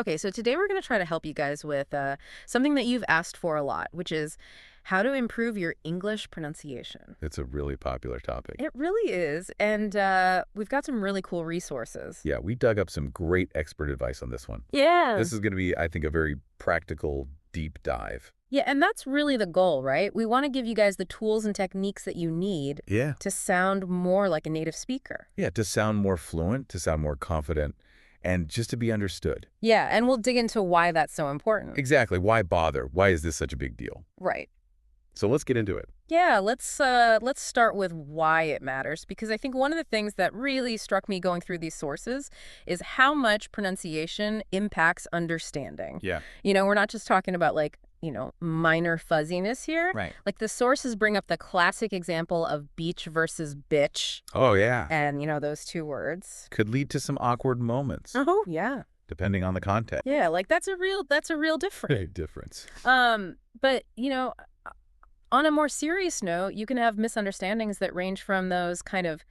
Okay, so today we're going to try to help you guys with something that you've asked for a lot, which is how to improve your English pronunciation. It's a really popular topic. It really is, and we've got some really cool resources. Yeah, we dug up some great expert advice on this one. Yeah. This is going to be, I think, a very practical, deep dive. Yeah, and that's really the goal, right? We want to give you guys the tools and techniques that you need Yeah. to sound more like a native speaker. Yeah, to sound more fluent, to sound more confident, and just to be understood. Yeah, and we'll dig into why that's so important. Exactly. Why bother? Why is this such a big deal? Right. So let's get into it. Yeah, let's start with why it matters, because I think one of the things that really struck me going through these sources is how much pronunciation impacts understanding. Yeah. We're not just talking about minor fuzziness here. Right. Like the sources bring up the classic example of beach versus bitch Oh, yeah. and those two words. Could lead to some awkward moments, Oh, yeah. depending on the context. Yeah, like that's a real difference. Big difference. But on a more serious note, you can have misunderstandings that range from those kind of,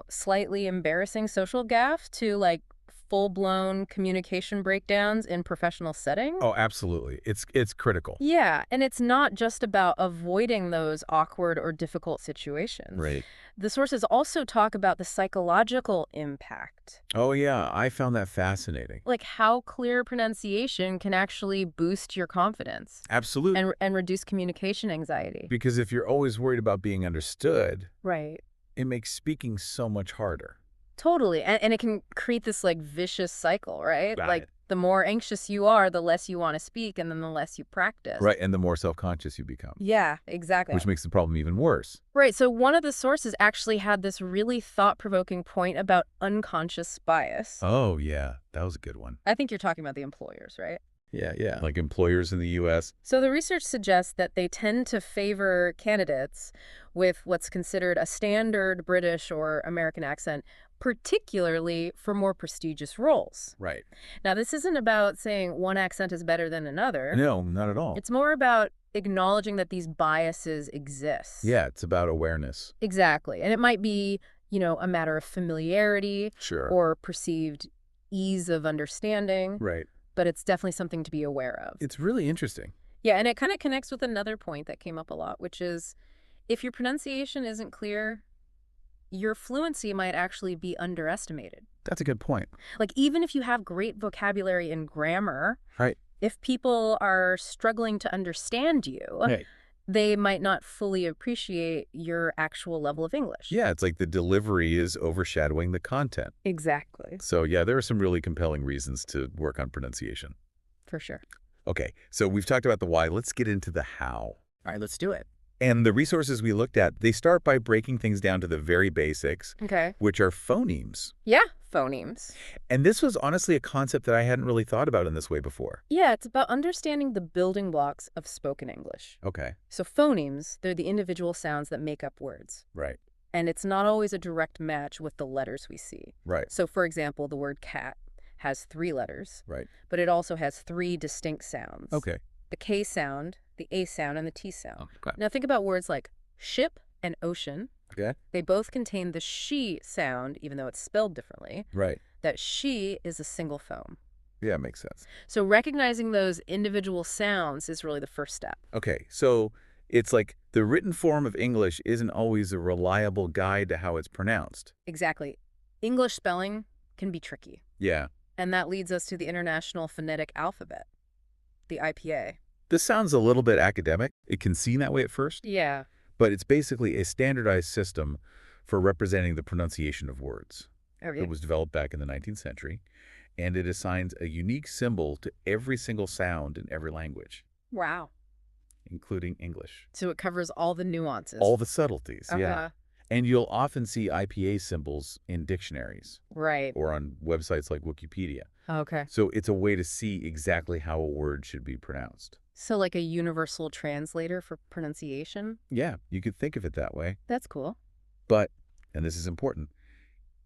slightly embarrassing social gaffe to like full-blown communication breakdowns in professional settings. Oh, absolutely. It's critical. Yeah, and it's not just about avoiding those awkward or difficult situations. Right. The sources also talk about the psychological impact, Oh, yeah. I found that fascinating. like how clear pronunciation can actually boost your confidence Absolutely. and reduce communication anxiety. Because if you're always worried about being understood, Right. it makes speaking so much harder. Totally. And it can create this like vicious cycle, right? Got Like it. the more anxious you are, the less you want to speak, and then the less you practice. Right, and the more self-conscious you become, Yeah, exactly. which makes the problem even worse. Right. So one of the sources actually had this really thought-provoking point about unconscious bias. Oh, yeah. That was a good one. I think you're talking about the employers, right? Yeah. Like employers in the U.S. So the research suggests that they tend to favor candidates with what's considered a standard British or American accent, particularly for more prestigious roles. Right. Now, this isn't about saying one accent is better than another. No, not at all. It's more about acknowledging that these biases exist. Yeah, it's about awareness. Exactly. And it might be, a matter of familiarity Sure. or perceived ease of understanding, Right. but it's definitely something to be aware of. It's really interesting. Yeah, and it kind of connects with another point that came up a lot, which is if your pronunciation isn't clear, your fluency might actually be underestimated. That's a good point. Like, even if you have great vocabulary and grammar, Right. if people are struggling to understand you, Right. they might not fully appreciate your actual level of English. Yeah, it's like the delivery is overshadowing the content. Exactly. So, yeah, there are some really compelling reasons to work on pronunciation. For sure. Okay, so we've talked about the why. Let's get into the how. All right, let's do it. And the resources we looked at, they start by breaking things down to the very basics, Okay. which are phonemes. Yeah, phonemes. And this was honestly a concept that I hadn't really thought about in this way before. Yeah, it's about understanding the building blocks of spoken English. Okay, So phonemes, they're the individual sounds that make up words. right, And it's not always a direct match with the letters we see. right, So, for example, the word cat has 3 letters, right. but it also has 3 distinct sounds. Okay. The K sound, the A sound, and the T sound. Okay. Now think about words like ship and ocean. Okay. They both contain the she sound, even though it's spelled differently. Right. That she is a single phone. Yeah, makes sense. So recognizing those individual sounds is really the first step. Okay, so it's like the written form of English isn't always a reliable guide to how it's pronounced. Exactly. English spelling can be tricky. Yeah. And that leads us to the International Phonetic Alphabet, the IPA. This sounds a little bit academic. It can seem that way at first, Yeah. but it's basically a standardized system for representing the pronunciation of words. Okay. It was developed back in the 19th century, and it assigns a unique symbol to every single sound in every language, Wow. including English. So it covers all the nuances. All the subtleties, yeah. Uh-huh. And you'll often see IPA symbols in dictionaries Right. or on websites like Wikipedia. Okay. So it's a way to see exactly how a word should be pronounced. So like a universal translator for pronunciation? Yeah, you could think of it that way. That's cool. But, and this is important,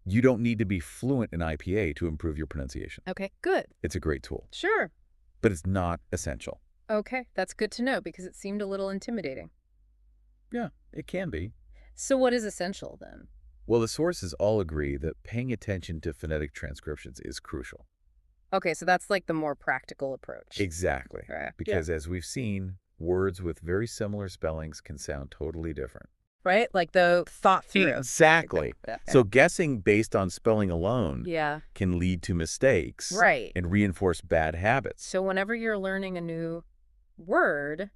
you don't need to be fluent in IPA to improve your pronunciation. Okay, good. It's a great tool, Sure. but it's not essential. Okay, that's good to know because it seemed a little intimidating. Yeah, it can be. So what is essential then? Well, the sources all agree that paying attention to phonetic transcriptions is crucial. Okay, so that's like the more practical approach. Exactly. Right. Yeah. Because as we've seen, words with very similar spellings can sound totally different. Right? Like the thought through. Exactly. Yeah. So guessing based on spelling alone Yeah. can lead to mistakes Right. and reinforce bad habits. So whenever you're learning a new word,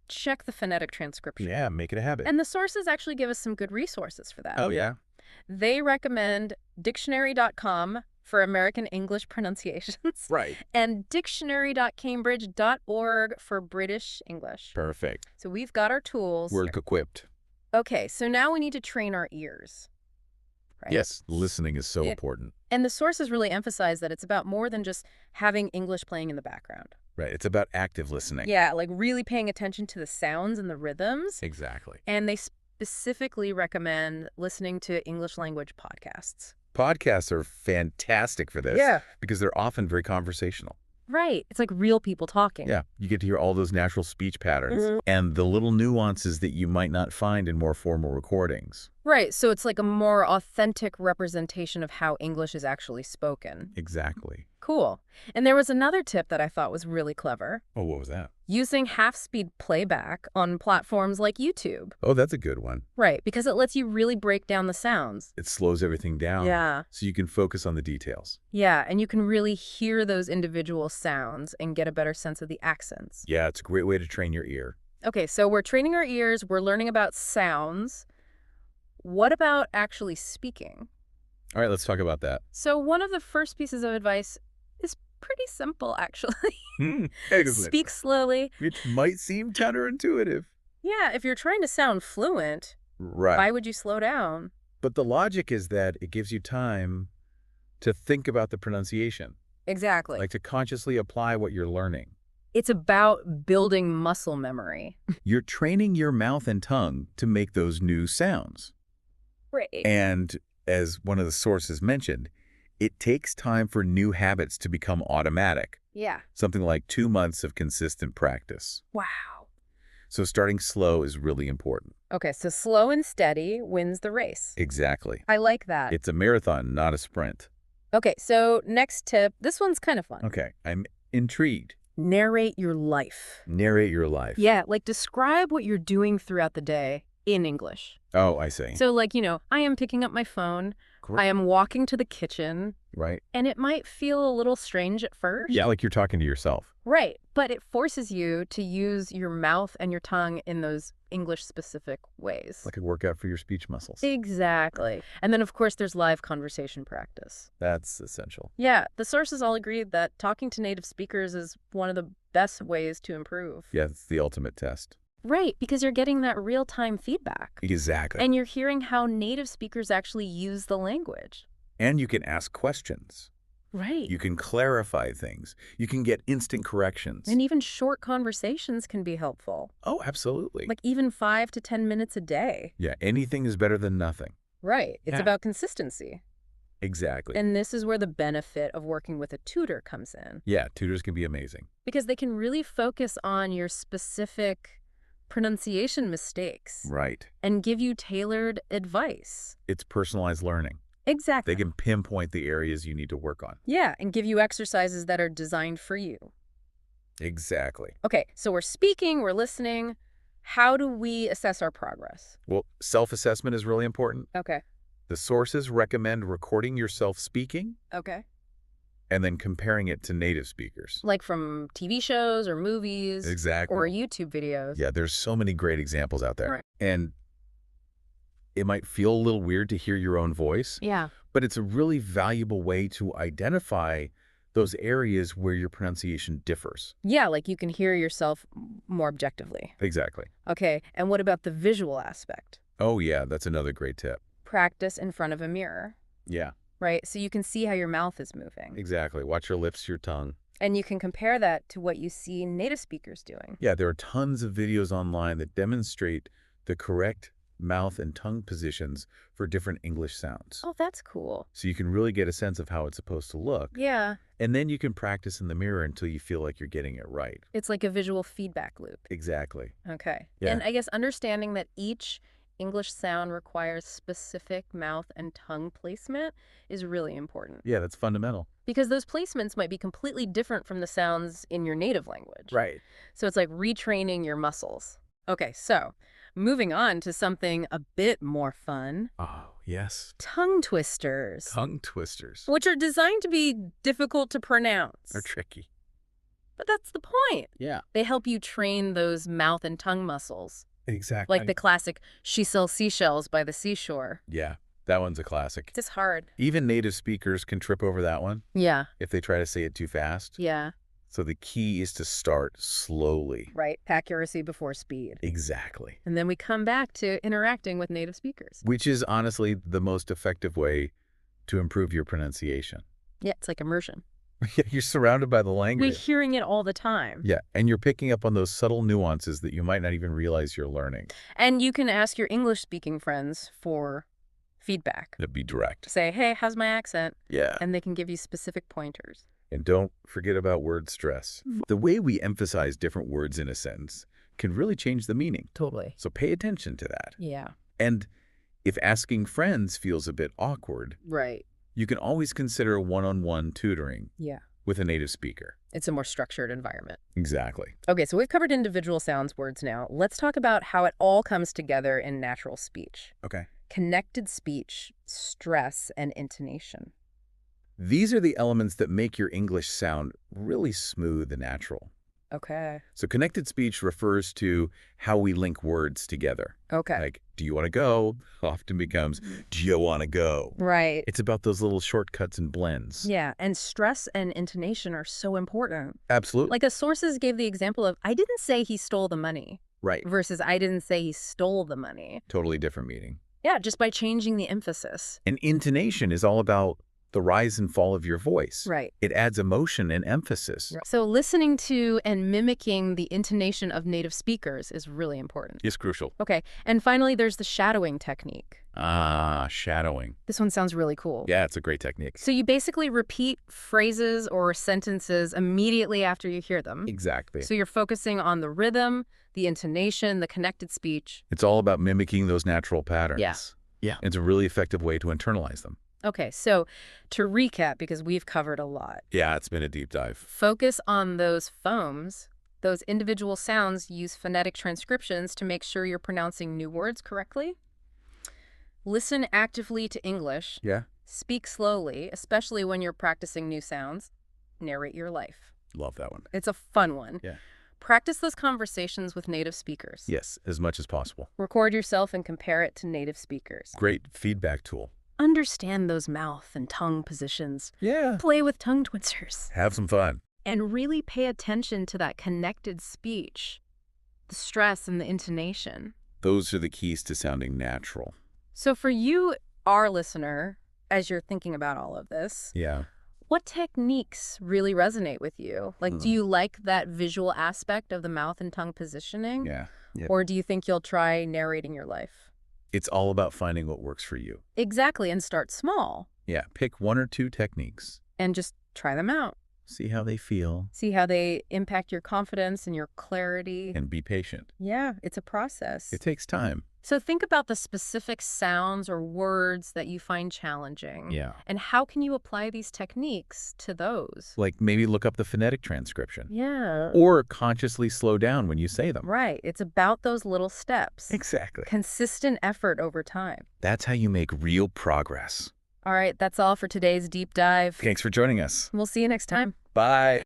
check the phonetic transcription. Yeah, make it a habit. And the sources actually give us some good resources for that. Oh, yeah. They recommend dictionary.com for American English pronunciations Right. and dictionary.cambridge.org for British English. Perfect. So we've got our tools. We're equipped. Okay, so now we need to train our ears, right? Yes, listening is so important. And the sources really emphasize that it's about more than just having English playing in the background. Right. It's about active listening. Yeah, like really paying attention to the sounds and the rhythms. Exactly. And they specifically recommend listening to English language podcasts. Podcasts are fantastic for this. Yeah. Because they're often very conversational. Right. It's like real people talking. Yeah. You get to hear all those natural speech patterns and the little nuances that you might not find in more formal recordings. Right. So it's like a more authentic representation of how English is actually spoken. Exactly. Cool. And there was another tip that I thought was really clever. Oh, what was that? Using half-speed playback on platforms like YouTube. Oh, that's a good one. Right, because it lets you really break down the sounds. It slows everything down. Yeah. So you can focus on the details. Yeah, and you can really hear those individual sounds and get a better sense of the accents. Yeah, it's a great way to train your ear. Okay, so we're training our ears, we're learning about sounds. What about actually speaking? All right, let's talk about that. So one of the first pieces of advice is pretty simple, actually. Excellent. Speak slowly. Which might seem counterintuitive. Yeah, if you're trying to sound fluent, Right. why would you slow down? But the logic is that it gives you time to think about the pronunciation, Exactly. like to consciously apply what you're learning. It's about building muscle memory. You're training your mouth and tongue to make those new sounds. Right. And as one of the sources mentioned, it takes time for new habits to become automatic, Yeah. something like 2 months of consistent practice. Wow. So starting slow is really important. Okay, so slow and steady wins the race. Exactly. I like that. It's a marathon, not a sprint. Okay, so next tip. This one's kind of fun. Okay, I'm intrigued. Narrate your life. Narrate your life. Yeah, like describe what you're doing throughout the day in English. Oh, I see. So like, I am picking up my phone. I am walking to the kitchen. Right. And it might feel a little strange at first. Yeah, like you're talking to yourself. Right, but it forces you to use your mouth and your tongue in those English-specific ways. Like a workout for your speech muscles. Exactly. And then, of course, there's live conversation practice. That's essential. Yeah, the sources all agree that talking to native speakers is one of the best ways to improve. Yeah, it's the ultimate test. Right, because you're getting that real-time feedback. Exactly. And you're hearing how native speakers actually use the language. And you can ask questions. Right. You can clarify things. You can get instant corrections. And even short conversations can be helpful. Oh, absolutely. Like even 5 to 10 minutes a day. Yeah, anything is better than nothing. Right. It's Yeah. about consistency. Exactly. And this is where the benefit of working with a tutor comes in. Yeah, tutors can be amazing. Because they can really focus on your specific pronunciation mistakes. Right. And give you tailored advice. It's personalized learning. Exactly. They can pinpoint the areas you need to work on. Yeah, and give you exercises that are designed for you. Exactly. Okay, so we're speaking, we're listening. How do we assess our progress? Well, self-assessment is really important. Okay. The sources recommend recording yourself speaking Okay. and then comparing it to native speakers. Like from TV shows or movies. Exactly. Or YouTube videos. Yeah, there's so many great examples out there. Right. And it might feel a little weird to hear your own voice, Yeah. but it's a really valuable way to identify those areas where your pronunciation differs. Yeah, like you can hear yourself more objectively. Exactly. Okay, and what about the visual aspect? Oh, yeah, that's another great tip. Practice in front of a mirror, Yeah, right? So you can see how your mouth is moving. exactly. Watch your lips, your tongue. And you can compare that to what you see native speakers doing. Yeah, there are tons of videos online that demonstrate the correct mouth and tongue positions for different English sounds. Oh, that's cool. So you can really get a sense of how it's supposed to look. Yeah, And then you can practice in the mirror until you feel like you're getting it right. it's like a visual feedback loop. Exactly. Okay. Yeah. And I guess understanding that each English sound requires specific mouth and tongue placement is really important. Yeah, that's fundamental. Because those placements might be completely different from the sounds in your native language. Right. So it's like retraining your muscles. Okay, so moving on to something a bit more fun, Oh, yes. tongue twisters, Tongue twisters which are designed to be difficult to pronounce. are tricky. But that's the point. Yeah. They help you train those mouth and tongue muscles, Exactly. like the classic "She sells seashells by the seashore." Yeah, that one's a classic. It's hard. Even native speakers can trip over that one Yeah, if they try to say it too fast. yeah, So the key is to start slowly. right. Accuracy before speed. Exactly. And then we come back to interacting with native speakers. Which is honestly the most effective way to improve your pronunciation. Yeah, it's like immersion. You're surrounded by the We're language. hearing it all the time. Yeah, and you're picking up on those subtle nuances that you might not even realize you're learning. And you can ask your English-speaking friends for feedback. To be direct. Say, hey, how's my accent? Yeah. And they can give you specific pointers. And don't forget about word stress. Mhm. The way we emphasize different words in a sentence can really change the meaning. Totally. So pay attention to that. Yeah. And if asking friends feels a bit awkward, Right. you can always consider one-on-one tutoring Yeah. with a native speaker. It's a more structured environment. Exactly. Okay, so we've covered individual sounds words now. Let's talk about how it all comes together in natural speech. Okay. Connected speech, stress, and intonation. These are the elements that make your English sound really smooth and natural. Okay. So connected speech refers to how we link words together. Okay. Like, do you want to go? Often becomes, do you want to go? Right. It's about those little shortcuts and blends. Yeah, and stress and intonation are so important. Absolutely. Like, the sources gave the example of, I didn't say he stole the money, Right. versus I didn't say he stole the money. Totally different meaning. Yeah, just by changing the emphasis. And intonation is all about the rise and fall of your voice. Right. It adds emotion and emphasis. So listening to and mimicking the intonation of native speakers is really important. It's crucial. Okay, and finally, there's the shadowing technique. Ah, shadowing. This one sounds really cool. Yeah, it's a great technique. So you basically repeat phrases or sentences immediately after you hear them. Exactly. So you're focusing on the rhythm, the intonation, the connected speech. It's all about mimicking those natural patterns. Yeah. Yeah. It's a really effective way to internalize them. Okay, so to recap, because we've covered a lot, Yeah, it's been a deep dive. focus on those phonemes. Those individual sounds, use phonetic transcriptions to make sure you're pronouncing new words correctly. Listen actively to English. Yeah. Speak slowly, especially when you're practicing new sounds. Narrate your life. Love that one. It's a fun one. Yeah. Practice those conversations with native speakers. Yes, as much as possible. Record yourself and compare it to native speakers. Great feedback tool. Understand those mouth and tongue positions. Yeah. Play with tongue twisters. Have some fun. And really pay attention to that connected speech, the stress and the intonation. Those are the keys to sounding natural. So for you, our listener, as you're thinking about all of this, Yeah. what techniques really resonate with you? Like, do you like that visual aspect of the mouth and tongue positioning? Yeah. Yep. Or do you think you'll try narrating your life? It's all about finding what works for you. Exactly, and start small Yeah. Pick one or two techniques. and just try them out. See how they feel. See how they impact your confidence and your clarity. And be patient. Yeah, it's a process. It takes time. So think about the specific sounds or words that you find challenging. Yeah. And how can you apply these techniques to those? Like maybe look up the phonetic transcription. Yeah. Or consciously slow down when you say them. Right. It's about those little steps. Exactly. Consistent effort over time. That's how you make real progress. All right, that's all for today's deep dive. Thanks for joining us. We'll see you next time. Bye.